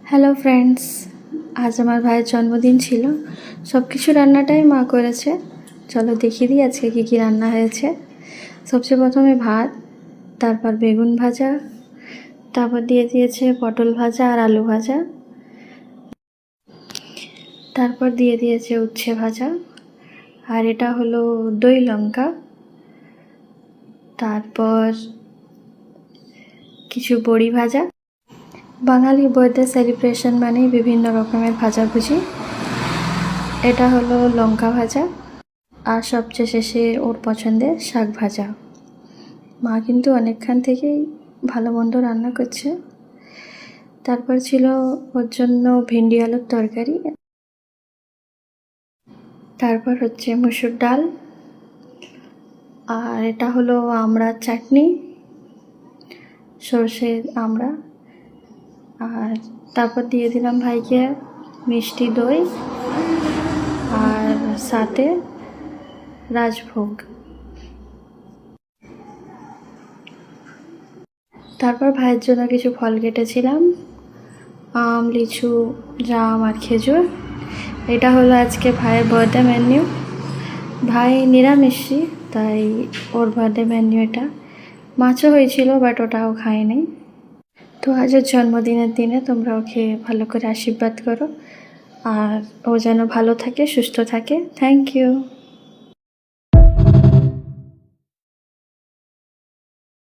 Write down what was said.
Hello friends, আজ আমার ভাইয়ের জন্মদিন ছিল। সব কিছু রান্নাটাই মা করেছে। চলো দেখিয়ে দিই আজকে কী কী রান্না হয়েছে। সবচেয়ে প্রথমে ভাত, তারপর বেগুন ভাজা, তারপর দিয়ে দিয়েছে পটল ভাজা আর আলু ভাজা, তারপর দিয়ে দিয়েছে উচ্ছে ভাজা, আর এটা হলো দই লঙ্কা, তারপর কিছু বড়ি ভাজা। বাঙালি বার্থডে সেলিব্রেশন মানেই বিভিন্ন রকমের ভাজাভুজি। এটা হলো লঙ্কা ভাজা, আর সবচেয়ে শেষে ওর পছন্দের শাক ভাজা। মা কিন্তু অনেকক্ষণ থেকেই ভালো মন্দ রান্না করছে। তারপর ছিল ওর জন্য ভেন্ডি আলুর তরকারি, তারপর হচ্ছে মুসুর ডাল, আর এটা হলো আমড়ার চাটনি, সর্ষের আমড়া, আর তারপর দিয়ে দিলাম ভাইকে মিষ্টি দই আর সাথে রাজভোগ। তারপর ভাইয়ের জন্য কিছু ফল কেটেছিলাম, আম, লিচু, জাম আর খেজুর। এটা হলো আজকে ভাইয়ের বার্থডে মেনু। ভাই নিরামিষী, তাই ওর বার্থডে মেনু এটা। মাছও হয়েছিল, বাট ওটাও খায়নি। তো আজ ওর জন্মদিনের দিনে তোমরা ওকে ভালো করে আশীর্বাদ করো, আর ও যেন ভালো থাকে, সুস্থ থাকে। Thank you.